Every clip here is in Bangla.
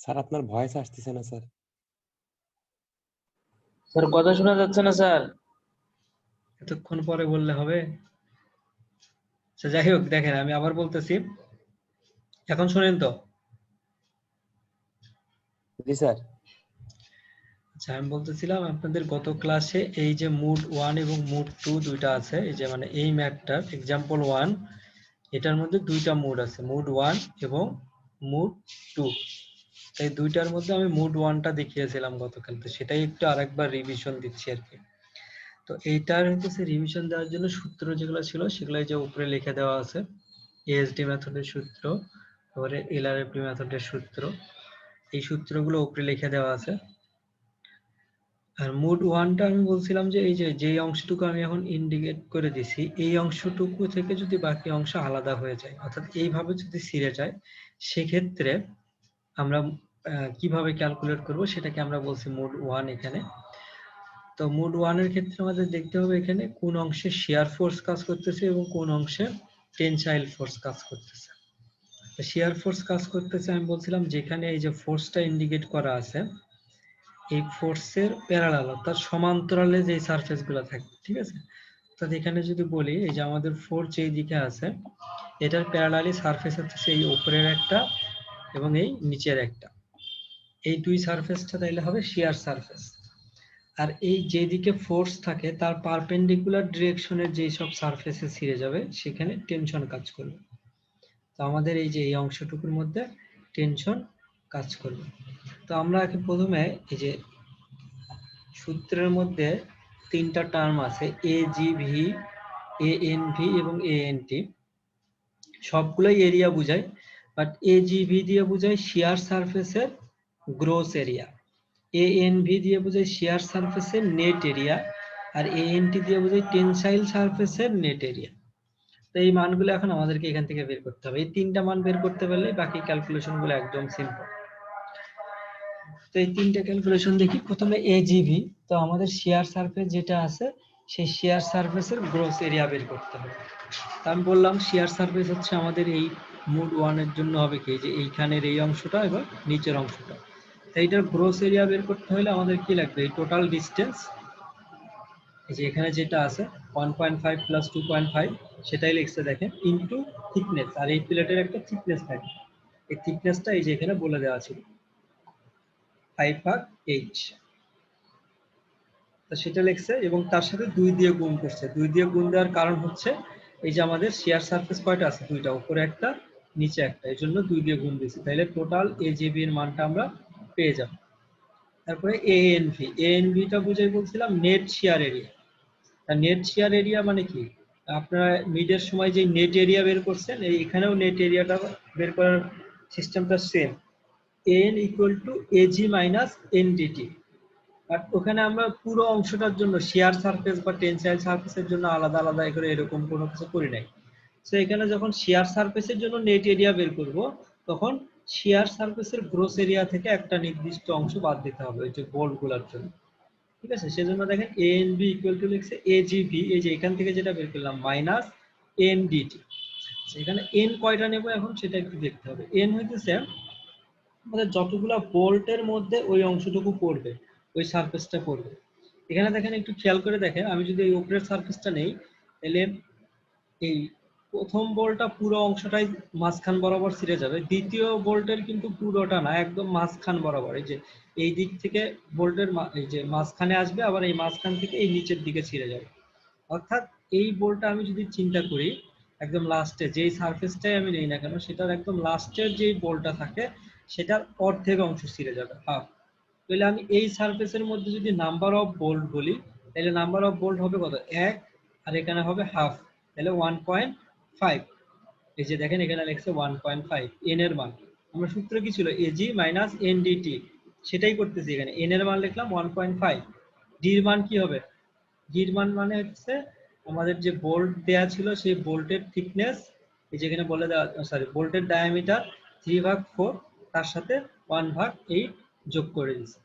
স্যার আপনার ভয়েস আসতেছে না স্যার। স্যার কথা শোনা যাচ্ছে না স্যার। এতক্ষণ পরে বললে হবে? আচ্ছা যাই হোক, দেখেন আমি আবার বলতেছি, এখন শোনেন তো? জি স্যার। আচ্ছা আমি বলতেছিলাম আপনাদের গত ক্লাসে এই যে মুড 1 এবং মুড 2 দুইটা আছে, এই যে মানে এই ম্যাপটার এক্সাম্পল 1, এটার মধ্যে দুইটা মুড আছে, মুড 1 এবং মুড 2। এই দুইটার মধ্যে আমি মুড 1টা দেখিয়েছিলাম গতকাল, তো সেটাই একটু আরেকবার রিভিশন দিচ্ছি আর কি। তো এইটার হচ্ছে রিভিশন দেওয়ার জন্য সূত্র যেগুলো ছিল সেগুলো এই যে উপরে লিখে দেওয়া আছে। এএসডি মেথডের সূত্র, তারপরে এলআরএফডি মেথডের সূত্র, এই সূত্রগুলো উপরে লিখে দেওয়া আছে। আর মুড 1টা আমি বলছিলাম যে এই যে যেই অংশটুকু আমি এখন ইন্ডিকেট করে দিছি, এই অংশটুকু থেকে যদি বাকি অংশ আলাদা হয়ে যায়, অর্থাৎ এইভাবে যদি ছিঁড়ে যায়, সেক্ষেত্রে আমরা কিভাবে ক্যালকুলেট করব সেটাকে আমরা বলছি মুড 1 এখানে। তো মুড 1 এর ক্ষেত্রে আমাদের দেখতে হবে এখানে কোন অংশে শিয়ার ফোর্স কাজ করতেছে এবং কোন অংশে টেনসাইল ফোর্স কাজ করতেছে। তো শিয়ার ফোর্স কাজ করতেছে আমি বলছিলাম যেখানে এই যে ফোর্সটা ইন্ডিকেট করা আছে, এই ফোর্সের প্যারালাল অর্থাৎ সমান্তরালে যে সারফেসগুলো থাকে, ঠিক আছে? অর্থাৎ এখানে যদি বলি এই যে আমাদের ফোর্স যেই দিকে আছে, এটার প্যারালালি সারফেস হচ্ছে এই উপরের একটা এবং এই নিচের একটা, এই দুই সারফেসটা তাইলে হবে শিয়ার সারফেস। আর এই যেদিকে ফোর্স থাকে তার পারপেন্ডিকুলার ডিরেকশনের যেই সব সারফেসে ছিঁড়ে যাবে সেখানে টেনশন কাজ করবে। তো আমাদের এই যে এই অংশটুকুর মধ্যে টেনশন কাজ করবে। তো আমরা প্রথমে এই যে সূত্রের মধ্যে তিনটা টার্ম আছে, এজিভি, এএনভি এবং এএনটি, সবগুলোই এরিয়া বোঝায়, বাট এজিভি দিয়ে বোঝায় শিয়ার সারফেসের গ্রোস এরিয়া, এএনভি দিয়ে বোঝায় শিয়ার সারফেসের নেট এরিয়া, আর এএনটি দিয়ে বোঝায় টেনসাইল সারফেসের নেট এরিয়া। তো এই মানগুলো এখন আমাদেরকে এখান থেকে বের করতে হবে। এই তিনটা মান বের করতে পারলে বাকি ক্যালকুলেশন গুলো একদম সিম্পল। তো এই তিনটা ক্যালকুলেশন দেখি। প্রথমে এজিভি, তো আমাদের শিয়ার সারফেস যেটা আছে সেই শিয়ার সারফেসের গ্রোস এরিয়া বের করতে হবে। তো আমি বললাম শিয়ার সারফেস হচ্ছে আমাদের এই মুড 1 এর জন্য হবে কি, যে এইখানের এই অংশটা এবং নিচের অংশটা। এইটার গ্রোস এরিয়া বের করতে হলে আমাদের কি লাগবে, এই টোটাল ডিসটেন্স, এই যে এখানে যেটা আছে 1.5 প্লাস 2.5 সেটাই লিখছে দেখেন, ইনটু থিকনেস, আর এই প্লেটের একটা থিকনেস থাকে, এই থিকনেসটা এই যে এখানে বলে দেওয়া ছিল 5/h, তো সেটা লিখছে এবং তার সাথে 2 দিয়ে গুণ করছে। 2 দিয়ে গুণ দেওয়ার কারণ হচ্ছে এই যে আমাদের শিয়ার সারফেস কয়টা আছে, দুইটা, উপরে একটা নিচে একটা, এই জন্য 2 দিয়ে গুণ দিয়েছি। তাহলে টোটাল এজিবি এর মানটা আমরা পেয়ে যাব। তারপরে এএনভি, এএনভিটা বুঝাই বলছিলাম নেট শিয়ার এরিয়া। নেট শিয়ার এরিয়া মানে কি, আপনারা মিডের সময় যে নেট এরিয়া বের করছেন, এখানেও নেট এরিয়াটা বের করার সিস্টেমটা same, N equal to AG minus NDT. আর ওখানে আমরা পুরো অংশটার জন্য শিয়ার সারফেস বা টেনসাইল সারফেসের জন্য আলাদা আলাদা করে এরকম কোনো কিছু করি নাই। তো এখানে যখন শিয়ার সারফেসের জন্য নেট এরিয়া বের করব, তখন শিয়ার সারফেসের গ্রোস এরিয়া থেকে একটা নির্দিষ্ট অংশ বাদ দিতে হবে ওই যে বোল্টগুলোর জন্য, ঠিক আছে? সেজন্য দেখেন এএনবি ইকুয়াল টু লিখছে এজিভি, এই যে এখান থেকে যেটা বের করলাম মাইনাস এনডিটি। এখানে এন কয়টা নেব এখন সেটা একটু দেখতে হবে। এন হইতেছে আমাদের যতগুলা বোল্টের মধ্যে ওই অংশটুকু পড়বে, ওই সারফেসটা পড়বে। এখানে দেখেন একটু খেয়াল করে দেখেন, আমি যদি এই উপরের সারফেসটা নেই, তাহলে এই প্রথম বোল্টটা পুরো অংশটাই মাঝখান বরাবর ছিঁড়ে যাবে, দ্বিতীয় বোল্টের কিন্তু পুরোটা না, একদম মাঝখান বরাবর, এই যে এই দিক থেকে বোল্টের এই যে মাঝখানে আসবে, আবার এই মাঝখান থেকে এই নিচের দিকে ছিঁড়ে যাবে। অর্থাৎ এই বোল্টটা আমি যদি চিন্তা করি, একদম লাস্টে যেই সারফেসটাই আমি নেই না কেন, সেটার একদম লাস্টের যেই বোল্টটা থাকে সেটার অর্ধেক অংশ ছিঁড়ে যাবে, হাফ। তাহলে আমি এই সারফেসের মধ্যে যদি নাম্বার অফ বোল্ট বলি, তাহলে নাম্বার অফ বোল্ট হবে কত, 1, আর এখানে হবে হাফ, তাহলে 1.5। এই যে দেখেন এখানে লেখছে 1.5 এন এর মান। আমরা সূত্র কি ছিল, এজি মাইনাস এনডিটি, সেটাই করতেছি এখানে। এন এর মান লিখলাম 1.5, ডির মান কি হবে, ডির মান মানে হচ্ছে আমাদের যে বোল্ট দেয়া ছিল সেই বোল্টের থিকনেস, এই যেখানে বলে দেওয়া, সরি, বোল্টের ডায়ামিটার 3/4, তার সাথে 1/8 যোগ করে দিচ্ছে,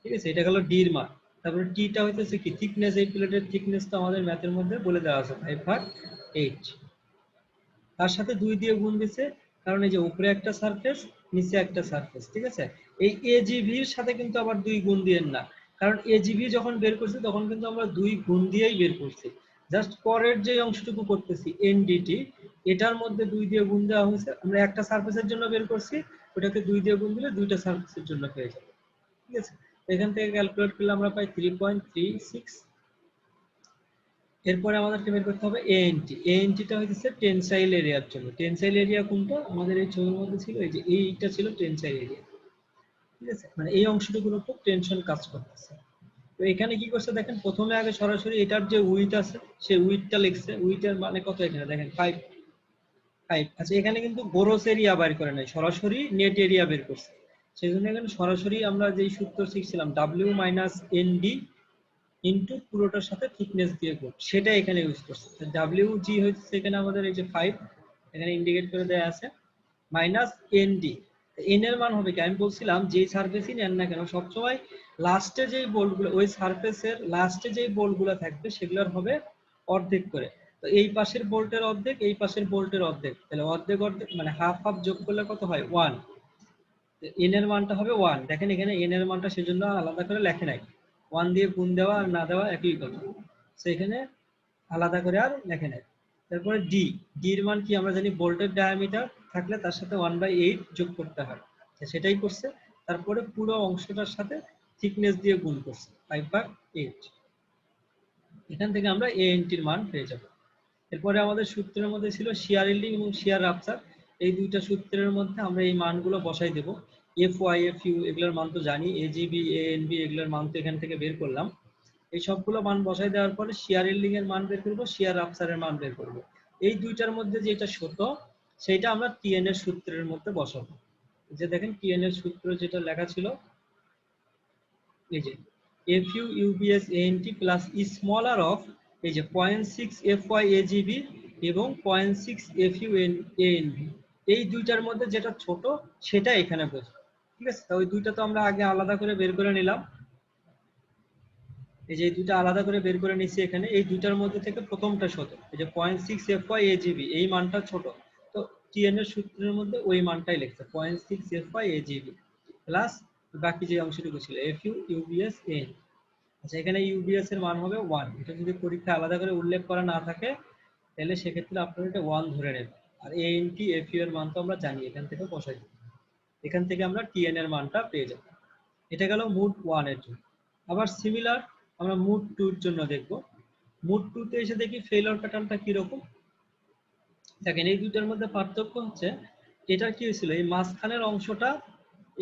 ঠিক আছে? এটা হলো ডির মান। তারপরে টিটা হইতেছে কি, থিকনেস, এই প্লেটের থিকনেস তো আমাদের ম্যাথের মধ্যে বলে দেওয়া আছে 5/8, তার সাথে 2 দিয়ে গুণ দিছে, কারণ এই যে উপরে একটা সারফেস নিচে একটা সারফেস, ঠিক আছে। এই এজিভি এর সাথে কিন্তু আবার 2 গুণ দিয়েন না, কারণ এজিভি যখন বের করছি তখন কিন্তু আমরা 2 গুণ দিয়েই বের করছি। জাস্ট পরের যে অংশটুকু করতেছি এনডিটি, এটার মধ্যে 2 দিয়ে গুণ দেওয়া হয়েছে। আমরা একটা সারফেসের জন্য বের করছি, ওটাকে 2 দিয়ে গুণ দিলে দুইটা সারফেসের জন্য হয়ে যাবে, ঠিক আছে। এখান থেকে ক্যালকুলেট করলে আমরা পাই 3.36। এরপরে আমাদেরকে বের করতে হবে এএনটি। এএনটিটা হচ্ছে টেনসাইল এরিয়ার জন্য। টেনসাইল এরিয়া কোনটা আমাদের এই ছবির মধ্যে ছিল, এই যে এইটা ছিল টেনসাইল এরিয়া, ঠিক আছে। মানে এই অংশটুকুর উপর টেনশন কাজ করতেছে। তো এখানে কি করছে দেখেন, প্রথমে আগে সরাসরি এটার যে উইথ আছে সেই উইথটা লিখছে। উইথের মানে কত এখানে দেখেন 5। আচ্ছা, এখানে কিন্তু গ্রস এরিয়া বের করে নাই, সরাসরি নেট এরিয়া বের করছে। সেই জন্য এখানে সরাসরি আমরা যেই সূত্র শিখছিলাম W মাইনাস ND ইনটু পুরোটার সাথে থিকনেস দিয়ে গুণ, সেটা এখানে ইউজ করছে। WG হচ্ছে এখানে আমাদের এই যে 5 এখানে ইন্ডিকেট করে দেয়া আছে, মাইনাস ND। এন এর মান হবে কি, আমি বলছিলাম যেই সারফেসই নেন না কেন সবসময় লাস্টে যেই বোল্টগুলো, ওই সারফেসের লাস্টে যেই বোল্টগুলো থাকবে সেগুলোর হবে অর্ধেক করে। তো এই পাশের বোল্টের অর্ধেক, এই পাশের বোল্টের অর্ধেক, তাহলে অর্ধেক অর্ধেক মানে হাফ হাফ যোগ করলে কত হয় 1। এন এর মানটা হবে 1। দেখেন এখানে এন এর মানটা সেজন্য আলাদা করে লেখে নাই, 1 দিয়ে গুণ দেওয়া আর না দেওয়া একই কথা, সেখানে আলাদা করে আর লেখে নাই। তারপরে ডি, ডি এর মান কি আমরা জানি, বোল্টের ডায়ামিটার থাকলে তার সাথে 1/8 যোগ করতে হয়, সেটাই করছে। তারপরে পুরো অংশটার সাথে থিকনেস দিয়ে গুণ করছে 5/8। এখান থেকে আমরা এএনটির মান পেয়ে যাব। এরপরে আমাদের সূত্রের মধ্যে ছিল শিয়ার ইল্ডিং এবং শিয়ার রাপচার। এই দুইটা সূত্রের মধ্যে আমরা এই মানগুলো বসাই দেব। এফ ওয়াই এফ ইউ এগুলোর মান তো জানি, এজিবি এএনবি এগুলোর মান তো এখান থেকে বের করলাম। এই সবগুলো মান বসাই দেওয়ার পরে শিয়ার ইল্ডিং এর মান বের করব, শিয়ার রাপচারের মান বের করব। এই দুইটার মধ্যে যেটা ছোট সেটা আমরা টিএন এর সূত্রের মধ্যে বসাবো। যে দেখেন টিএন এর সূত্র যেটা লেখা ছিল, এই যে FU UBS ANT plus smaller of এই যে 0.6 FY AGB এবং 0.6 FU ANB, এই দুইটার মধ্যে যেটা ছোট সেটা এখানে বসবে, ঠিক আছে। তো ওই দুইটা তো আমরা আগে আলাদা করে বের করে নিলাম, এই যে এই দুইটা আলাদা করে বের করে নিচ্ছি এখানে। এই দুইটার মধ্যে থেকে প্রথমটা ছোট, এই যে 0.6 FY AGB এই মানটা ছোট, তো টিএন এর সূত্রের মধ্যে ওই মানটাই লিখছে 0.6 FY AGB প্লাস বাকি যে অংশটুকু ছিল FU UBS ANB। আচ্ছা, এখানে ইউবিএস এর মান হবে 1। এটা যদি পরীক্ষায় আলাদা করে উল্লেখ করা না থাকে তাহলে সেক্ষেত্রে আপনারা এটা 1 ধরে নেবেন। আর এএনটি এফইউ এর মান তো আমরা জানি, এখান থেকে বসাই দিই, এখান থেকে আমরা টিএন এর মানটা পেয়ে যাব। এটা গেল মুড 1 এর জন্য। আবার সিমিলার আমরা মুড 2 এর জন্য দেখব। মুড 2 তে এসে দেখি ফেইলিওর প্যাটার্নটা কি রকম। দেখেন এই দুইটার মধ্যে পার্থক্য হচ্ছে, এটা কি হয়েছিল, এই মাঝখানের অংশটা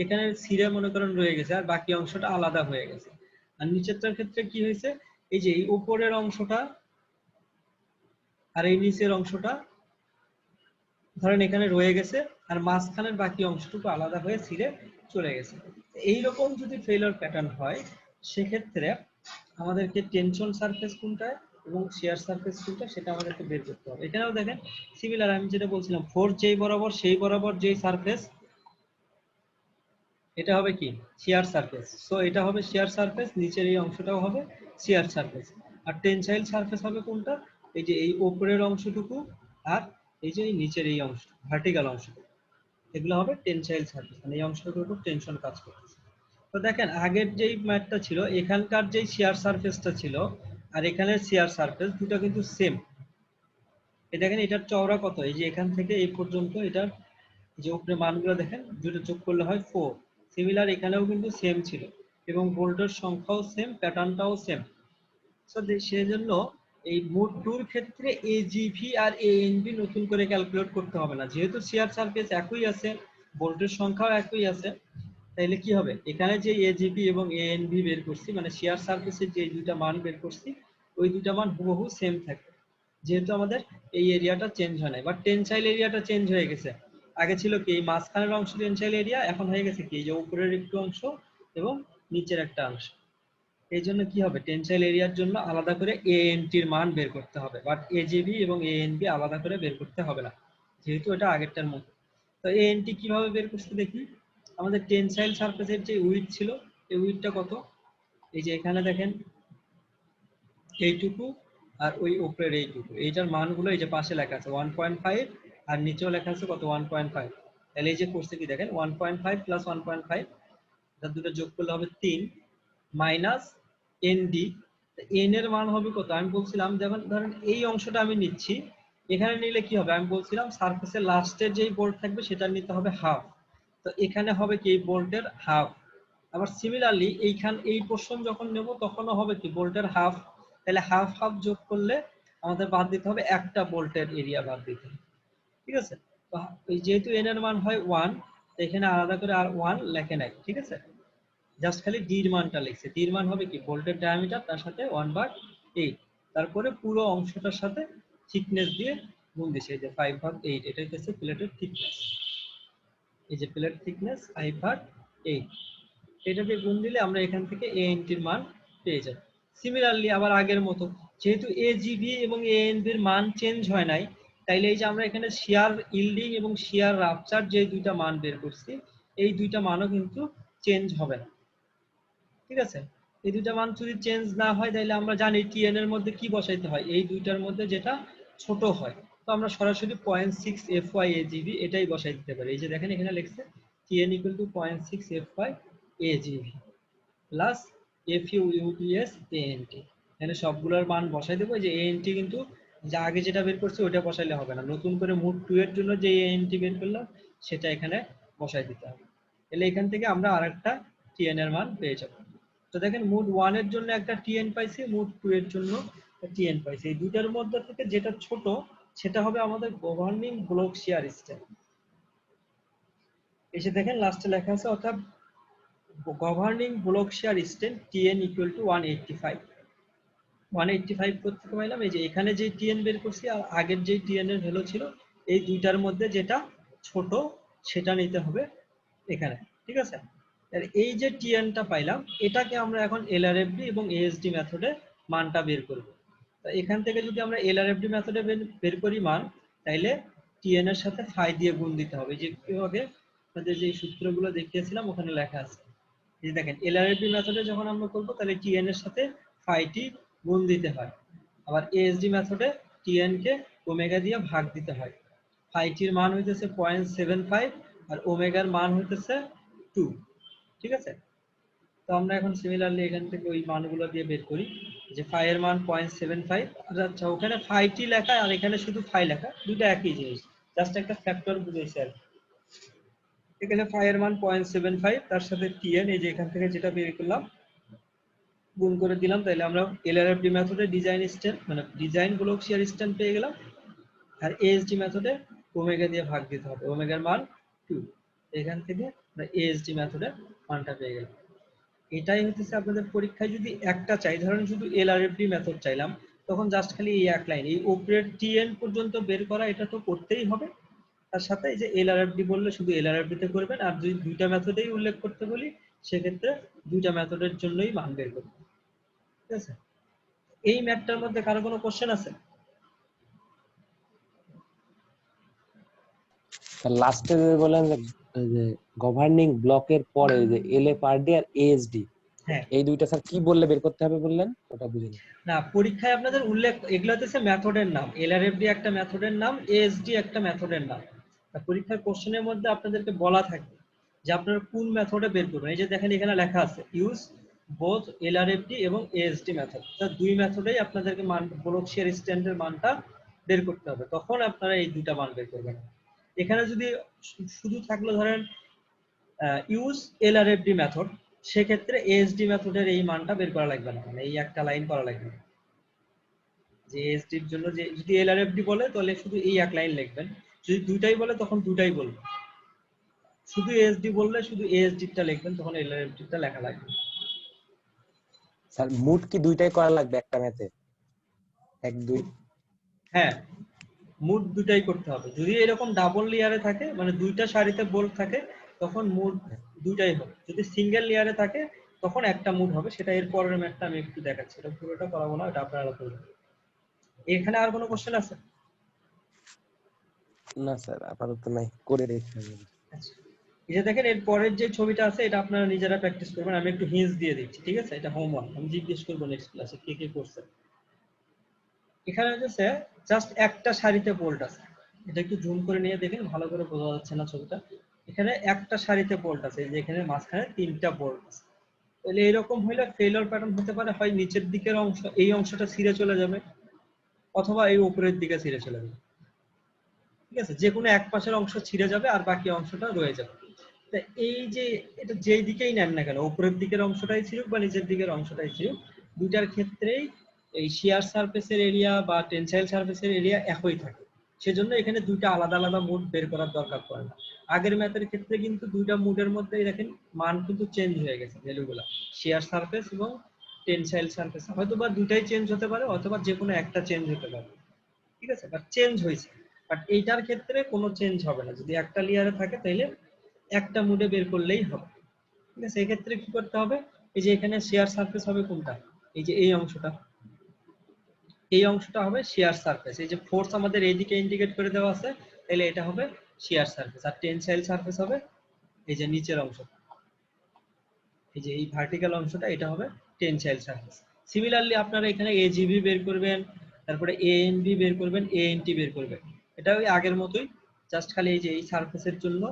এখানে ছিঁড়ে মনে করেন রয়ে গেছে আর বাকি অংশটা আলাদা হয়ে গেছে। আর নিচেরটার ক্ষেত্রে কি হয়েছে, এই যে এই উপরের অংশটা আর এই নিচের অংশটা ধরেন এখানে রয়ে গেছে আর মাঝখানের বাকি অংশটুকু আলাদা হয়ে ছিঁড়ে চলে গেছে। এইরকম যদি ফেইলিওর প্যাটার্ন হয় সেক্ষেত্রে আমাদেরকে টেনশন সারফেস কোনটা এবং শিয়ার সারফেস কোনটা সেটা আমাদেরকে বের করতে হবে। এখানেও দেখেন সিমিলার, আমি যেটা বলছিলাম ফোর্স যেই বরাবর সেই বরাবর যেই সারফেস এটা হবে কি শিয়ার সারফেস। সো এটা হবে শিয়ার সারফেস, নিচের এই অংশটাও হবে শিয়ার সারফেস। আর টেনসাইল সারফেস হবে কোনটা, এই যে এই উপরের অংশটুকু আর এই যে নিচের এই অংশ ভার্টিক্যাল অংশটুকু, এগুলো হবে টেনসাইল সারফেস, মানে এই অংশটুকুর উপর টেনশন কাজ করতেছে। তো দেখেন আগের যেই ম্যাথটা ছিল এখানকার যেই শিয়ার সারফেসটা ছিল আর এখানের শিয়ার সারফেস দুটো কিন্তু সেম। এই দেখেন এটার চওড়া কত, এই যে এখান থেকে এই পর্যন্ত এটার যে উপরে মানগুলো দেখেন দুটো যোগ করলে হয় 4। সিমিলার এখানেও কিন্তু সেম ছিল এবং ভোল্টের সংখ্যাও সেম, প্যাটার্নটাও সেম। সো সেজন্য এই মোড 2 এর ক্ষেত্রে এজিভি আর এএনবি নতুন করে ক্যালকুলেট করতে হবে না, যেহেতু শিয়ার সারফেস একই আছে, ভোল্টের সংখ্যাও একই আছে। তাইলে কি হবে, এখানে যে এজিবি এবং এএনবি বের করছি মানে শিয়ার সারফেসের যে দুইটা মান বের করছি ওই দুইটা মান হুবহু সেম থাকে, যেহেতু আমাদের এই এরিয়াটা চেঞ্জ হয় নাই। বাট টেনসাইল এরিয়াটা চেঞ্জ হয়ে গেছে। আগে ছিল কি এই মাঝখানের অংশ টেনসাইল এরিয়া, এখন হয়ে গেছে কি এই যে উপরের একটু অংশ এবং নিচের একটা অংশ। এই জন্য কি হবে, টেনসাইল এরিয়ার জন্য আলাদা করে এএনটি এর মান বের করতে হবে, বাট এজিবি এবং এএনবি আলাদা করে বের করতে হবে না, যেহেতু এটা আগেরটার মতো। তো এএনটি কিভাবে বের করতে দেখি, আমাদের টেনসাইল সারফেসের যে উইডথ ছিল এই উইডথটা কত, এই যে এখানে দেখেন এইটুকু আর ওই উপরের এইটুকু, এইটার মানগুলো এই যে পাশে লেখা আছে 1.5 আর নিচেও লেখা আছে কত 1.5। তাহলে এই যে করছে কি দেখেন 1.5 প্লাস 1.5, এটা দুটো যোগ করলে হবে 3 মাইনাস এনডি। এন এর মান হবে কত? আমি বলছিলাম যেমন ধরেন এই অংশটা আমি নিচ্ছি, এখানে নিলে কি হবে আমি বলছিলাম সারফেসের লাস্টের যেই বোল্ট থাকবে সেটা নিতে হবে হাফ, তো এখানে হবে কি বোল্টের হাফ। আবার সিমিলারলি এই পোর্শন যখন নেব তখনও হবে কি বোল্টের হাফ, তাহলে হাফ হাফ যোগ করলে আমাদের বাদ দিতে হবে একটা বোল্টের এরিয়া বাদ দিতে হবে, ঠিক আছে। তো এই যেহেতু এন এর মান হয় 1, এখানে আলাদা করে আর 1 লেখে নাই, ঠিক আছে, জাস্ট খালি ডির মানটা লিখছে। ডির মান হবে কি বোল্টের ডায়ামিটার তার সাথে 1/8, তারপরে পুরো অংশটার সাথে থিকনেস দিয়ে গুণ দিছে, এই যে 5/8, এটা হচ্ছে প্লেটের থিকনেস, এই যে প্লেট থিকনেস 5/8, এটা দিয়ে গুণ দিলে আমরা এখান থেকে এএনটির মান পেয়ে যাব। সিমিলারলি আবার আগের মতো যেহেতু এজিবি এবং এএনবি এর মান চেঞ্জ হয় নাই, তাইলে এই যে আমরা এখানে শিয়ার ইল্ডিং এবং শিয়ার রাপচার যে দুইটা মান বের করছি, এই দুইটা মানও কিন্তু চেঞ্জ হবে না, ঠিক আছে। এই দুইটা মান যদি চেঞ্জ না হয় তাহলে আমরা জানি টিএন এর মধ্যে কি বসাইতে হয়, এই দুইটার মধ্যে যেটা ছোট হয়, তো আমরা সরাসরি 0.6 FY AGV এটাই বসাই দিতে পারি। এই যে দেখেন এখানে লিখছে TN equal to 0.6 FY AGV plus FU UPS ANT, এখানে সবগুলোর মান বসাই দেবো। যে ANT কিন্তু যা আগে যেটা বের করছি ওটা বসাইলে হবে না, নতুন করে মোড 2 এর জন্য যে ANT বের করলাম সেটা এখানে বসাই দিতে হবে, তাহলে এখান থেকে আমরা আরেকটা টিএন এর মান পেয়ে যাব। তো দেখেন মোড 1 এর জন্য একটা টিএন পাইছি, মোড 2 এর জন্য টিএন পাইছি, এই দুইটার মধ্যে থেকে যেটা ছোট সেটা হবে আমাদের গভর্নিং ব্লক শিয়ার স্ট্রেন্থ। এসে দেখেন লাস্টে লেখা আছে অর্থাৎ governing block shear strength TN equal to 185। 185 থেকে পাইলাম, এই যে এখানে যে টিএন বের করছি আর আগের যে টিএন এর ভ্যালু ছিল এই দুইটার মধ্যে যেটা ছোট সেটা নিতে হবে এখানে, ঠিক আছে। আর এই যে টিএনটা পাইলাম এটাকে আমরা এখন এলআরএফডি এবং এএসডি মেথডে মানটা বের করব। তো এখান থেকে যদি আমরা এলআরএফডি মেথডে বের করি মান, তাইলে টিএন এর সাথে ফাই দিয়ে গুণ দিতে হবে, যে কিভাবে আমাদের যে সূত্রগুলো দেখিয়েছিলাম ওখানে লেখা আছে। এই যে দেখেন এলআরএফডি মেথডে যখন আমরা করব তাহলে টিএন এর সাথে ফাইটি গুণ দিতে হয়, আবার এএসডি মেথডে টিএন কে ওমেগা দিয়ে ভাগ দিতে হয়। ফাইটির মান হইতেছে 0.75 আর ওমেগার মান হইতেছে 2, ঠিক আছে। তো আমরা এখন সিমিলারলি এখান থেকে ওই মানগুলো দিয়ে বের করি, যে ফাই এর মান 0.75, আচ্ছা ওখানে ফাইটি লেখা আর এখানে শুধু ফাই লেখা, দুটো একই জিনিস, জাস্ট একটা ফ্যাক্টর বুঝাইছে আর কি। এখানে ফাই এর মান 0.75 তার সাথে টিএন, এই যে এখান থেকে যেটা বের করলাম গুণ করে দিলাম, তাহলে আমরা এলআরএফডি মেথডে ডিজাইন স্ট্রেন্থ মানে ডিজাইন ব্লক শিয়ার স্ট্রেন্থ পেয়ে গেলাম, আর এএসডি মেথডে ওমেগা দিয়ে ভাগ দিতে হবে, ওমেগার মান 2, এখান থেকে আমরা এএসডি মেথডে মানটা পেয়ে গেলাম। এটাই হচ্ছে আপনাদের পরীক্ষায় যদি একটা চাই, ধরেন শুধু এলআরএফডি মেথড চাইলাম, তখন জাস্ট খালি এই এক লাইন এই উপরের টিএন পর্যন্ত বের করা এটা তো করতেই হবে, তার সাথে এই যে এলআরএফডি বললে শুধু এলআরএফডি তে করবেন, আর যদি দুইটা মেথডেই উল্লেখ করতে বলি সেক্ষেত্রে দুইটা মেথডের জন্যই মান বের করবেন, ঠিক আছে। এই ম্যাথটার মধ্যে কারো কোনো কোশ্চেন আছে? লাস্টে বললেন যে গভর্নিং ব্লকের পরে যে এলএফআরডি আর এএসডি, হ্যাঁ, এই দুইটা স্যার কি বললে বের করতে হবে বললেন, ওটা বুঝিনি। না পরীক্ষায় আপনাদের উল্লেখ এগুলো হচ্ছে মেথডের নাম, এলআরএফডি একটা মেথডের নাম, এএসডি একটা মেথডের নাম। পরীক্ষার কোশ্চেনের মধ্যে আপনাদেরকে বলা থাকবে যে আপনারা কোন মেথডে বের করবেন। এই যে দেখেন এখানে লেখা আছে ইউজ বোথ এলআরএফডি এবং এএসডি মেথড, দুই মেথডেই আপনাদেরকে মান ব্লক শিয়ার স্ট্রেন্থের মানটা বের করতে হবে, তখন আপনারা এই দুইটা মান বের করবেন। এখানে যদি শুধু থাকলো ধরেন ইউজ এলআরএফডি মেথড, সেক্ষেত্রে এএসডি মেথডের এই মানটা বের করা লাগবে না, মানে এই একটা লাইন করা লাগবে না। যে এএসডির জন্য যে যদি এলআরএফডি বলে তাহলে শুধু এই এক লাইন লিখবেন, যদি দুইটাই বলে তখন দুটাই বলবেন, শুধু এএসডি বললে শুধু এএসডিটা লিখবেন, তখন এলআরএফডিটা লেখা লাগবে। স্যার মুড কি দুইটাই করা লাগবে একটা ম্যাথে, এক দুই? হ্যাঁ, মুড দুটাই করতে হবে। যদি এরকম ডাবল লেয়ারে থাকে মানে দুইটা সারিতে বোল্ট থাকে তখন মুড দুটাই হবে, যদি সিঙ্গেল লেয়ারে থাকে তখন একটা মুড হবে, সেটা এর পরের ম্যাথটা আমি একটু দেখাচ্ছি, এটা পুরোটা করাবো না, এটা আপনারা করবেন। এখানে আর কোনো কোশ্চেন আছে? না স্যার আপাতত নাই, করে রেখে হবে। আচ্ছা, এই যে দেখেন এর পরের যে ছবিটা আছে এটা আপনারা নিজেরা প্র্যাকটিস করবেন, আমি একটু হিন্টস দিয়ে দিচ্ছি, ঠিক আছে। এটা হোমওয়ার্ক, আমি জিজ্ঞেস করবো নেক্সট ক্লাসে কে কে করছে। এখানে হচ্ছে জাস্ট একটা সারিতে বোল্ট আছে, এটা একটু জুম করে নিয়ে দেখেন, ভালো করে বোঝা যাচ্ছে না ছবিটা। এখানে একটা সারিতে বোল্ট আছে, এই যে এখানে মাঝখানে 3টা বোল্ট আছে। তাহলে এরকম হলে ফেইলিওর প্যাটার্ন হতে পারে, হয় নিচের দিকের অংশ এই অংশটা ছিঁড়ে চলে যাবে, অথবা এই উপরের দিকে ছিঁড়ে চলে যাবে। ঠিক আছে, যে কোনো এক পাশের অংশ ছিঁড়ে যাবে আর বাকি অংশটা রয়ে যাবে। তা এই যে এটা যেই দিকেই নেন না কেন, উপরের দিকের অংশটাই ছিঁড়ুক বা নিচের দিকের অংশটাই ছিঁড়ুক, দুইটার ক্ষেত্রেই এই শিয়ার সারফেসের এরিয়া বা টেনসাইল সারফেসের এরিয়া একই থাকে। সেজন্য এখানে দুইটা আলাদা আলাদা মুড বের করার দরকার পড়ে না। আগের ম্যাথের ক্ষেত্রে কিন্তু দুইটা মুডের মধ্যে দেখেন মান কিন্তু চেঞ্জ হয়ে গেছে, ভ্যালুগুলা শিয়ার সারফেস এবং টেনসাইল সারফেস, হয়তো বা দুইটাই চেঞ্জ হতে পারে অথবা যে কোনো একটা চেঞ্জ হতে পারে। ঠিক আছে, বাট চেঞ্জ হয়েছে। বাট এইটার ক্ষেত্রে কোনো চেঞ্জ হবে না, যদি একটা লেয়ারে থাকে তাহলে একটা মুডে বের করলেই হবে। ঠিক আছে, এক্ষেত্রে কি করতে হবে, এই যে এখানে শেয়ার সারফেস হবে কোনটা, এই যে এই অংশটা, এই অংশটা হবে শেয়ার সারফেস। এই যে ফোর্স আমাদের এইদিকে ইন্ডিকেট করে দেওয়া আছে, তাহলে এটা হবে শেয়ার সারফেস। আর টেনসাইল সারফেস হবে এই যে নিচের অংশ, এই যে এই ভার্টিক্যাল অংশটা, এটা হবে টেনসাইল সারফেস। সিমিলারলি আপনারা এখানে এজিবি বের করবেন, তারপরে এএনবি বের করবেন, এএনটি বের করবেন। এটা ওই আগের মতোই, জাস্ট খালি এই যে এই সারফেসের জন্য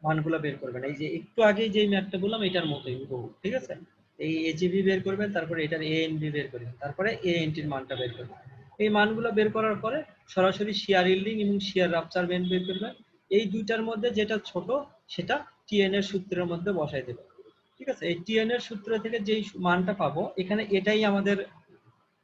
মানগুলো বের করবেন, এই যে একটু আগে যে ম্যাথটা বললাম এটার মতোই হুবহু। ঠিক আছে, এই এজিবি বের করবেন, তারপরে এটার এএনবি বের করবেন, তারপরে এএনটির মানটা বের করবেন। এই মানগুলো বের করার পরে সরাসরি শিয়ার ইল্ডিং এবং শিয়ার রাপচার বেন্ড বের করবেন। এই দুইটার মধ্যে যেটা ছোট সেটা টিএন এর সূত্রের মধ্যে বসাই দেবেন। ঠিক আছে, এই টিএন এর সূত্র থেকে যেই মানটা পাবো এখানে, এটাই আমাদের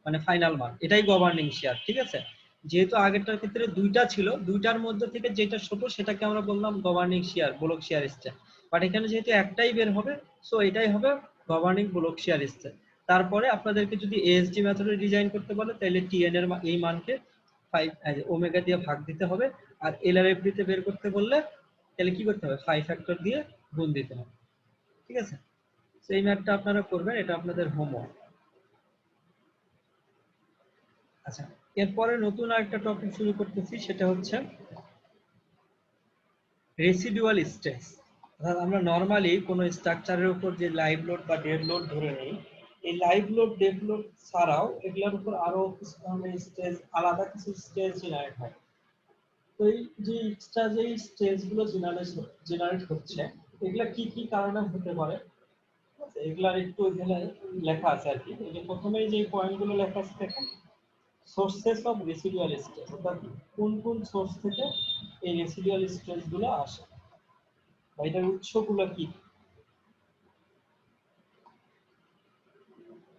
মানে ফাইনাল মান, এটাই গভর্নিং শেয়ার। ঠিক আছে, যেহেতু আগেরটার ক্ষেত্রে দুইটা ছিল, দুইটার মধ্যে থেকে যেটা ছোট সেটাকে আমরা বললাম governing share, block share strain. But এখানে যেহেতু একটাই বের হবে, সো এটাই হবে গভর্নিং ব্লক শেয়ার স্ট্রেন। তারপরে আপনাদেরকে যদি এএসডি মেথডে ডিজাইন করতে বলে, তাহলে টিএন এর এই মানকে 5 ওমেগা দিয়ে ভাগ দিতে হবে। আর এলআরএফডি তে বের করতে বললে তাহলে কি করতে হবে, 5 ফ্যাক্টর দিয়ে গুণ দিতে হবে। ঠিক আছে, সেই ম্যাথটা আপনারা করবেন, এটা আপনাদের হোমওয়ার্ক। আচ্ছা, এরপরে নতুন আরেকটা টপিক শুরু করতেছি, সেটা হচ্ছে রেসিডুয়াল স্ট্রেস। অর্থাৎ আমরা নরমালি কোনো স্ট্রাকচারের উপর যে লাইভ লোড বা ডেড লোড ধরে নিই, এই লাইভ লোড ডেড লোড ছাড়াও এগুলোর উপর আরো কিছু ধরনের স্ট্রেস, আলাদা কিছু স্ট্রেস জেনারেট হয়। তো এই যে এক্সট্রা যে স্ট্রেসগুলো জেনারেট হচ্ছে, এগুলা কি কি কারণে হতে পারে, ঠিক আছে, এগুলার একটু এখানে লেখা আছে আর কি। এই যে প্রথমেই যে পয়েন্টগুলো লেখা আছে দেখেন, সোর্সেস অফ রেসিডুয়াল স্ট্রেস, অর্থাৎ কোন কোন সোর্স থেকে এই রেসিডুয়াল স্ট্রেস গুলো আসে বা এটার উৎসগুলো কি।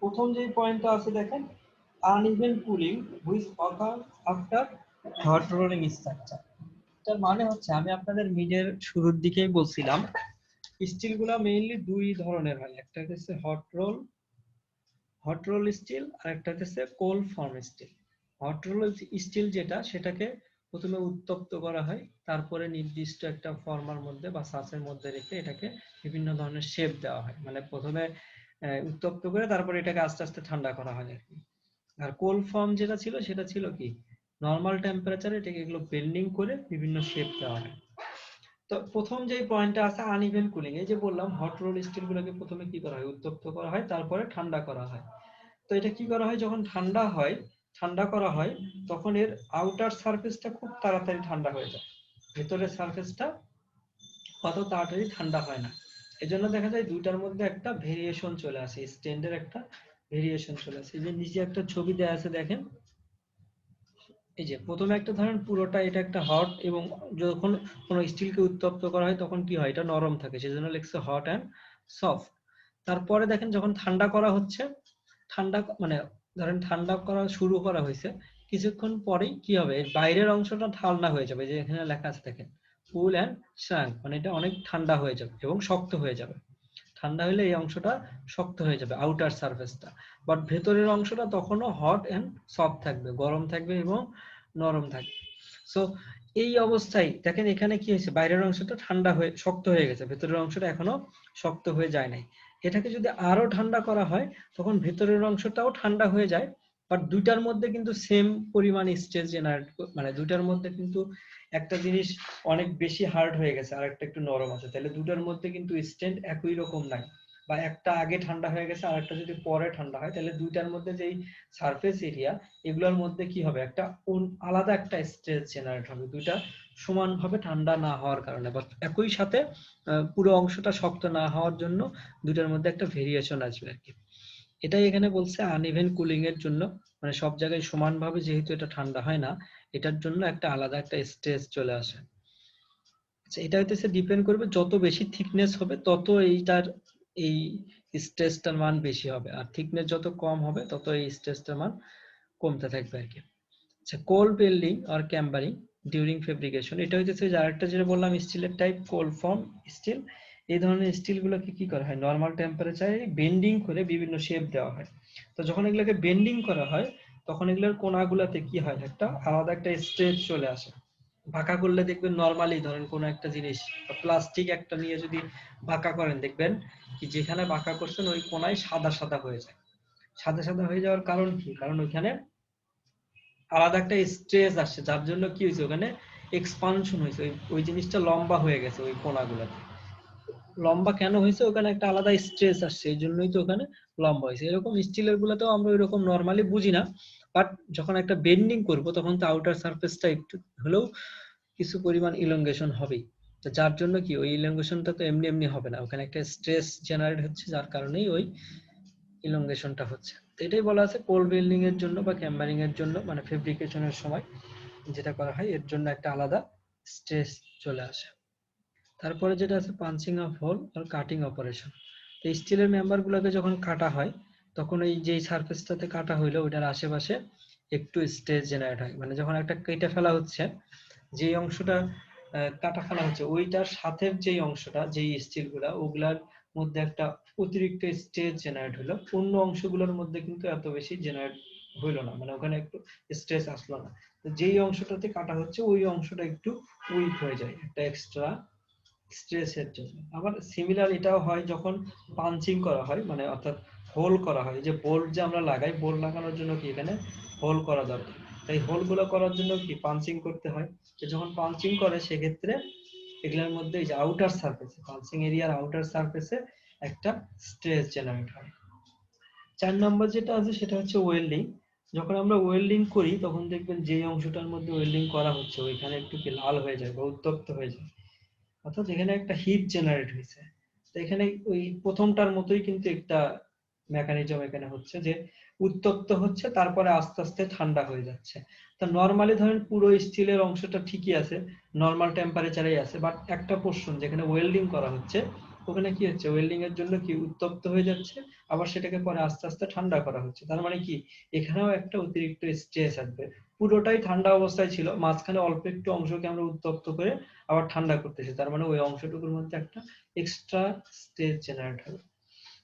প্রথম যে পয়েন্টটা আছে দেখেন, uneven cooling which ochre after hot rolling structure. এটার মানে হচ্ছে, আমি আপনাদের মিডের শুরুর দিকেই বলছিলাম স্টিল গুলা মেইনলি দুই ধরনের হয়, একটা হচ্ছে হট রোল স্টিল, আর একটা হচ্ছে cold form steel. Hot roll steel যেটা, সেটাকে প্রথমে উত্তপ্ত করা হয়, তারপরে নির্দিষ্ট একটা ফর্মার মধ্যে বা সাসের মধ্যে রেখে এটাকে বিভিন্ন ধরনের শেপ দেওয়া হয়। মানে প্রথমে উত্তপ্ত করে তারপরে এটাকে আস্তে আস্তে ঠান্ডা করা হয় আর কি। আর কোল্ড ফর্ম যেটা ছিল, সেটা ছিল কি, নর্মাল টেম্পারেচারে এটাকে এগুলো বেন্ডিং করে বিভিন্ন শেপ দেওয়া হয়। তো প্রথম যে পয়েন্টটা আছে আনইভেন কুলিং, এই যে বললাম হট রোল স্টিল গুলোকে প্রথমে কি করা হয়, উত্তপ্ত করা হয়, তারপরে ঠান্ডা করা হয়। তো এটা কি করা হয়, যখন ঠান্ডা হয়, ঠান্ডা করা হয়, তখন এর আউটার সারফেসটা খুব তাড়াতাড়ি ঠান্ডা হয়ে যায়, ভেতরের সারফেসটা অত তাড়াতাড়ি ঠান্ডা হয় না। এজন্য দেখা যায় দুইটার মধ্যে একটা ভেরিয়েশন চলে আসে, স্ট্যান্ডের একটা ভেরিয়েশন চলে আসে। এই যে নিচে একটা ছবি দেওয়া আছে দেখেন, এই যে প্রথমে একটা ধরেন পুরোটা এটা একটা হট, এবং যখন কোনো স্টিলকে উত্তপ্ত করা হয় তখন কি হয়, এটা নরম থাকে, সেজন্য লেখছে হট অ্যান্ড সফট। তারপরে দেখেন যখন ঠান্ডা করা হচ্ছে, ঠান্ডা মানে ধরেন ঠান্ডা করা শুরু করা হয়েছে, কিছুক্ষণ পরেই কি হবে, এর বাইরের অংশটা ঠান্ডা হয়ে যাবে, যে এখানে লেখা আছে দেখেন কুল অ্যান্ড শ্রাঙ্ক, মানে এটা অনেক ঠান্ডা হয়ে যাবে এবং শক্ত হয়ে যাবে। ঠান্ডা হলে এই অংশটা শক্ত হয়ে যাবে, আউটার সারফেসটা। বাট ভেতরের অংশটা তখনও হট এন্ড সফট থাকবে, গরম থাকবে এবং নরম থাকবে। সো এই অবস্থায় দেখেন এখানে কি হয়েছে, বাইরের অংশটা ঠান্ডা হয়ে শক্ত হয়ে গেছে, ভেতরের অংশটা এখনো শক্ত হয়ে যায় নাই। এটাকে যদি আরো ঠান্ডা করা হয়, তখন ভেতরের অংশটাও ঠান্ডা হয়ে যায়। বাট দুইটার মধ্যে কিন্তু সেম পরিমাণ স্ট্রেস জেনারেট, মানে দুইটার মধ্যে কিন্তু একটা জিনিস অনেক বেশি হার্ড হয়ে গেছে আর একটা একটু নরম আছে, তাহলে দুটার মধ্যে কিন্তু স্ট্রেন্থ একই রকম নাই। বা একটা আগে ঠান্ডা হয়ে গেছে আর একটা যদি পরে ঠান্ডা হয়, তাহলে দুইটার মধ্যে যেই সারফেস এরিয়া, এগুলোর মধ্যে কি হবে, একটা আলাদা একটা স্ট্রেস জেনারেট হবে, দুইটা সমানভাবে ঠান্ডা না হওয়ার কারণে, বা একই সাথে পুরো অংশটা শক্ত না হওয়ার জন্য দুইটার মধ্যে একটা ভেরিয়েশন আসবে আর কি। এটাই এখানে বলছে আনইভেন কুলিং এর জন্য, মানে সব জায়গায় সমানভাবে যেহেতু এটা ঠান্ডা হয় না, এটার জন্য একটা আলাদা একটা স্ট্রেস চলে আসে। আচ্ছা, এটা হইতেছে ডিপেন্ড করবে, যত বেশি থিকনেস হবে তত এইটার এই স্ট্রেসটার মান বেশি হবে, আর থিকনেস যত কম হবে তত এই স্ট্রেসটার মান কমতে থাকবে আর কি। আচ্ছা, কোল্ড বেন্ডিং আর ক্যাম্বারিং ডিউরিং ফেব্রিকেশন, এটা হইতেছে যে আরেকটা যেটা বললাম স্টিলের টাইপ, কোল্ড ফর্ম স্টিল। এই ধরনের স্টিল গুলোকে কি করা হয়, নর্মাল টেম্পারেচারে বেন্ডিং করে বিভিন্ন শেপ দেওয়া হয়। তো যখন এগুলোকে বেন্ডিং করা হয়, তখন এগুলোর কোনাগুলোতে কি হয়, একটা আলাদা একটা স্ট্রেস চলে আসে। বাঁকা করলে দেখবেন নর্মালি ধরেন কোনো একটা জিনিস প্লাস্টিক একটা নিয়ে যদি বাঁকা করেন, দেখবেন কি যেখানে বাঁকা করছেন ওই কোনায় সাদা সাদা হয়ে যায়। সাদা সাদা হয়ে যাওয়ার কারণ কি, কারণ ওইখানে আলাদা একটা স্ট্রেস আসছে, যার জন্য কি হয়েছে, ওখানে এক্সপানশন হয়েছে, ওই জিনিসটা লম্বা হয়ে গেছে ওই কোনাগুলোতে। লম্বা কেন হয়েছে, ওখানে একটা আলাদা স্ট্রেস আসছে, এই জন্যই তো ওখানে লম্বা হয়েছে। এরকম স্টিলের গুলোতেও আমরা ওইরকম নর্মালি বুঝি না, বাট যখন একটা বেন্ডিং করব তখন তো আউটার সারফেসটা একটু হলেও কিছু পরিমাণ ইলংগেশন হবেই। তো যার জন্য কি ওই ইলংগেশনটা তো এমনি এমনি হবে না, ওখানে একটা স্ট্রেস জেনারেট হচ্ছে, যার কারণেই ওই ইলংগেশনটা হচ্ছে। তো এটাই বলা আছে কোল্ড বেন্ডিং এর জন্য বা ক্যাম্বারিং এর জন্য, মানে ফেব্রিকেশনের সময় যেটা করা হয় এর জন্য একটা আলাদা স্ট্রেস চলে আসে। তারপরে যেটা আছে পাঞ্চিং অফ হোল আর কাটিং অপারেশন। তো স্টিলের মেম্বার গুলোকে যখন কাটা হয়, তখন এই যে সারফেসটাতে কাটা হইলো ওইটার আশেপাশে একটু স্ট্রেস জেনারেট হয়, মানে যখন একটা কেটে ফেলা হচ্ছে, যে অংশটা কাটা ফেলা হচ্ছে ওইটার সাথে যেই অংশটা, যেই স্টিল গুলা ওগুলার মধ্যে একটা অতিরিক্ত স্ট্রেস জেনারেট হলো, অন্য অংশগুলোর মধ্যে কিন্তু এত বেশি জেনারেট হইলো না, মানে ওখানে একটু স্ট্রেস আসলো না। তো যেই অংশটাতে কাটা হচ্ছে ওই অংশটা একটু উইক হয়ে যায়, একটা এক্সট্রা স্ট্রেসের জন্য। আবার সিমিলার এটাও হয় যখন পাঞ্চিং করা হয়, মানে অর্থাৎ হোল করা হয়, যে বোল্ট যে আমরা লাগাই, বোল্ট লাগানোর জন্য কি এখানে হোল করা দরকার, তাই হোল গুলো করার জন্য কি পাঞ্চিং করতে হয়। তো যখন পাঞ্চিং করে সেক্ষেত্রে এগুলোর মধ্যে এই যে আউটার সারফেসে, পাঞ্চিং এরিয়ার আউটার সারফেসে একটা স্ট্রেস জেনারেট হয়। 4 নম্বর যেটা আছে সেটা হচ্ছে ওয়েল্ডিং। যখন আমরা ওয়েল্ডিং করি তখন দেখবেন যে অংশটার মধ্যে ওয়েল্ডিং করা হচ্ছে ওইখানে একটু কি লাল হয়ে যায় বা উত্তপ্ত হয়ে যায়, অর্থাৎ এখানে একটা হিট জেনারেট হয়েছে। তো এখানে ওই প্রথমটার মতোই কিন্তু একটা মেকানিজম এখানে হচ্ছে, যে উত্তপ্ত হচ্ছে তারপরে আস্তে আস্তে ঠান্ডা হয়ে যাচ্ছে। তো নর্মালি ধরেন পুরো স্টিলের অংশটা ঠিকই আছে, নর্মাল টেম্পারেচারেই আছে, বাট একটা পোর্শন যেখানে ওয়েল্ডিং করা হচ্ছে ওখানে কি হচ্ছে, ওয়েল্ডিং এর জন্য কি উত্তপ্ত হয়ে যাচ্ছে, আবার সেটাকে পরে আস্তে আস্তে ঠান্ডা করা হচ্ছে। তার মানে কি এখানেও একটা অতিরিক্ত স্ট্রেস আসবে। পুরোটাই ঠান্ডা অবস্থায় ছিল, মাঝখানে অল্প একটু অংশকে আমরা উত্তপ্ত করে আবার ঠান্ডা করতেছি, তার মানে ওই অংশটুকুর মধ্যে একটা এক্সট্রা স্ট্রেস জেনারেট হবে।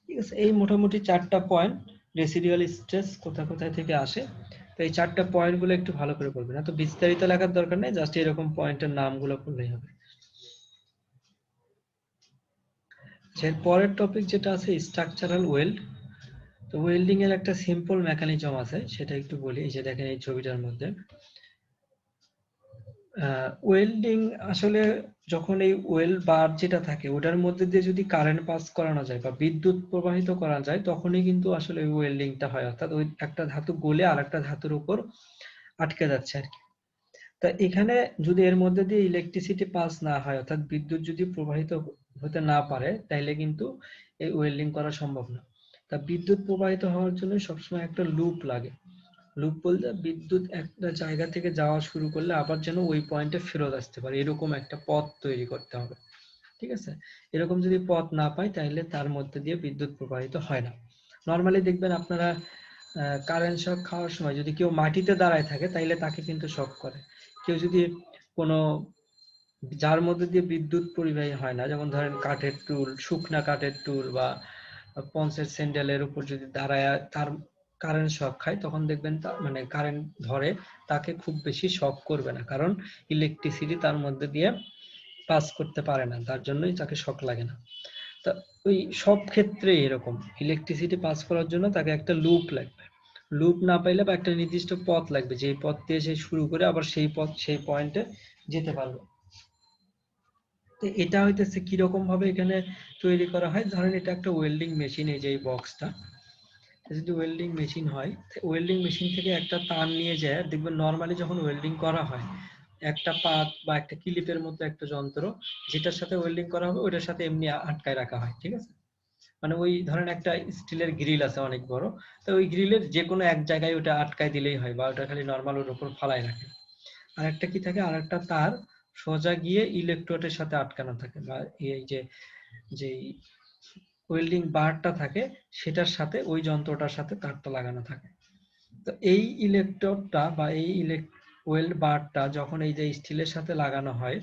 ঠিক আছে, এই মোটামুটি 4টা পয়েন্ট রেসিডুয়াল স্ট্রেস কোথায় থেকে আসে। তো এই 4টা পয়েন্ট গুলো একটু ভালো করে পড়বেন, এত বিস্তারিত লেখার দরকার নেই, জাস্ট এরকম পয়েন্টের নামগুলো পড়লেই হবে। এর পরের টপিক যেটা আছে স্ট্রাকচারাল ওয়েল্ড। তো ওয়েল্ডিং এর একটা সিম্পল মেকানিজম আছে, সেটা একটু বলি। এই যে দেখেন এই ছবিটার মধ্যে ওয়েল্ডিং আসলে যখন এই ওয়েল্ড বার যেটা থাকে ওটার মধ্যে দিয়ে যদি কারেন্ট পাস করানো যায় বা বিদ্যুৎ প্রবাহিত করা যায়, তখনই কিন্তু আসলে ওই ওয়েল্ডিংটা হয়, অর্থাৎ ওই একটা ধাতু গলে আর একটা ধাতুর উপর আটকে যাচ্ছে আর কি। তা এখানে যদি এর মধ্যে দিয়ে ইলেকট্রিসিটি পাস না হয়, অর্থাৎ বিদ্যুৎ যদি প্রবাহিত হতে না পারে, তাইলে কিন্তু এই ওয়েল্ডিং করা সম্ভব না। তা বিদ্যুৎ প্রবাহিত হওয়ার জন্য সবসময় একটা লুপ লাগে। লুপ বলতে বিদ্যুৎ একটা জায়গা থেকে যাওয়া শুরু করলে আবার যেন ওই পয়েন্টে ফেরত আসতে পারে, এরকম একটা পথ তৈরি করতে হবে। ঠিক আছে, এরকম যদি পথ না পাই তাহলে তার মধ্যে দিয়ে বিদ্যুৎ প্রবাহিত হয় না। নর্মালি দেখবেন আপনারা কারেন্ট শক খাওয়ার সময় যদি কেউ মাটিতে দাঁড়ায় থাকে তাইলে তাকে কিন্তু শক করে। কেউ যদি কোনো যার মধ্যে দিয়ে বিদ্যুৎ পরিবাহী হয় না, যেমন ধরেন কাঠের টুল, শুকনা কাঠের টুল বা পঞ্চের স্যান্ডেলের উপর যদি দাঁড়ায় তার কারেন্ট শক খায়, তখন দেখবেন মানে কারেন্ট ধরে তাকে খুব বেশি শক করবে না, কারণ ইলেকট্রিসিটি তার মধ্যে দিয়ে পাস করতে পারে না, তার জন্যই তাকে শক লাগে না। তা ওই সব ক্ষেত্রে এরকম ইলেকট্রিসিটি পাস করার জন্য তাকে একটা লুপ লাগবে। লুপ না পাইলে বা একটা নির্দিষ্ট পথ লাগবে, যে পথ দিয়ে সে শুরু করে আবার সেই পথ সেই পয়েন্টে যেতে পারবে। তো এটা হইতেছে কিরকম ভাবে এখানে তৈরি করা হয়, ধরেন এটা একটা ওয়েল্ডিং মেশিন, এই যে এই বক্সটা যদি ওয়েল্ডিং মেশিন হয়, ওয়েল্ডিং মেশিন থেকে একটা তার নিয়ে যায় দেখবেন নরমালি যখন ওয়েল্ডিং করা হয় একটা পাত বা একটা ক্লিপের মতো একটা যন্ত্র যেটার সাথে ওয়েল্ডিং করা হবে ওটার সাথে এমনি আটকায় রাখা হয়, ঠিক আছে। মানে ওই ধরেন একটা স্টিলের গ্রিল আছে অনেক বড়, তো ওই গ্রিলের যে কোনো এক জায়গায় ওটা আটকায় দিলেই হয়, বা ওটা খালি নরমাল ওর উপর ফালাই রাখে। আর একটা কি থাকে, আর একটা তার সোজা গিয়ে ইলেকট্রোডের সাথে আটকানো থাকে, বা এই যে যেই ওয়েল্ডিং বারটা থাকে সেটার সাথে ওই যন্ত্রটার সাথে তারটা লাগানো থাকে। তো এই ইলেকট্রোডটা বা এই ওয়েল্ড বারটা যখন এই যে স্টিলের সাথে লাগানো হয়,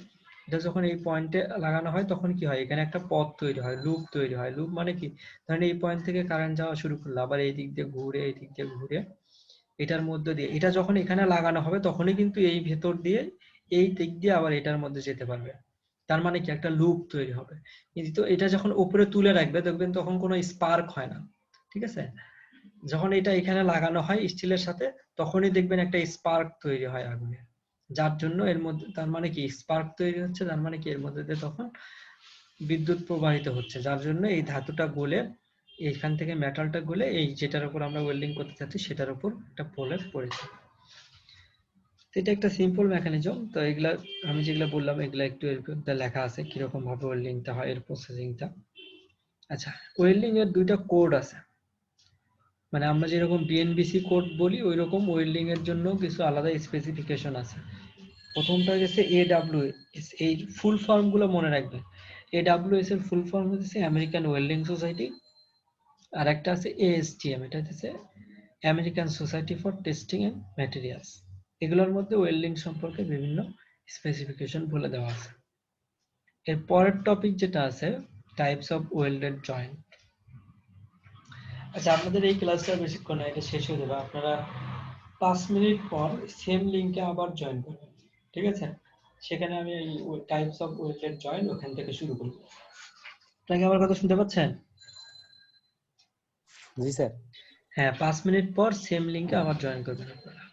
এটা যখন এই পয়েন্টে লাগানো হয় তখন কি হয়, এখানে একটা পথ তৈরি হয়, লুপ তৈরি হয়। লুপ মানে কি, ধরেন এই পয়েন্ট থেকে কারেন্ট যাওয়া শুরু করলো, আবার এই দিক দিয়ে ঘুরে এই দিক দিয়ে ঘুরে এটার মধ্যে দিয়ে, এটা যখন এখানে লাগানো হবে তখনই কিন্তু এই ভেতর দিয়ে এই দিক দিয়ে আবার এটার মধ্যে যেতে পারবে। তার মানে কি একটা লুপ তৈরি হবে। কিন্তু এটা যখন উপরে তুলে রাখবে দেখবেন তখন কোনো স্পার্ক হয় না, ঠিক আছে। যখন এটা এখানে লাগানো হয় স্টিলের সাথে তখনই দেখবেন একটা স্পার্ক তৈরি হয় আগুনে, যার জন্য এর মধ্যে, তার মানে কি স্পার্ক তৈরি হচ্ছে, তার মানে কি এর মধ্যে দিয়ে তখন বিদ্যুৎ প্রবাহিত হচ্ছে, যার জন্য এই ধাতুটা গলে এইখান থেকে মেটালটা গলে এই যেটার উপর আমরা ওয়েল্ডিং করতে চাচ্ছি সেটার উপর একটা প্রলেপ পড়েছে। তো এটা একটা সিম্পল মেকানিজম। তো এগুলা আমি যেগুলা বললাম এগুলা একটু এর মধ্যে লেখা আছে কিরকম ভাবে ওয়েল্ডিংটা হয়, এর প্রসেসিংটা। আচ্ছা, ওয়েল্ডিং এর দুইটা কোড আছে, মানে আমরা যেরকম বিএনবিসি কোড বলি ওই রকম ওয়েল্ডিং এর জন্য কিছু আলাদা স্পেসিফিকেশন আছে। প্রথমটা হচ্ছে এডব্লিউএস, এই ফুল ফর্ম গুলো মনে রাখবেন। এডব্লিউএস এর ফুল ফর্ম হচ্ছে আমেরিকান ওয়েল্ডিং সোসাইটি, আর একটা আছে এএসটিএম, এটা হচ্ছে American society for testing and materials. এগুলোর মধ্যে ওয়েল্ডিং সম্পর্কে বিভিন্ন স্পেসিফিকেশন বলে দেওয়া আছে। এর পরের টপিক যেটা আছে টাইপস অফ ওয়েল্ডেড জয়েন্ট। আচ্ছা, আপনাদের এই ক্লাসটা বেশিক্ষণ না, এটা শেষ হয়ে যাবে, আপনারা 5 মিনিট পর সেম লিংকে আবার জয়েন করবেন, ঠিক আছে। সেখানে আমি এই টাইপস অফ ওয়েল্ডেড জয়েন্ট ওখান থেকে শুরু করব। আপনারা কি আমার কথা শুনতে পাচ্ছেন? জি স্যার। হ্যাঁ, 5 মিনিট পর সেম লিংকে আবার জয়েন করবেন আপনারা।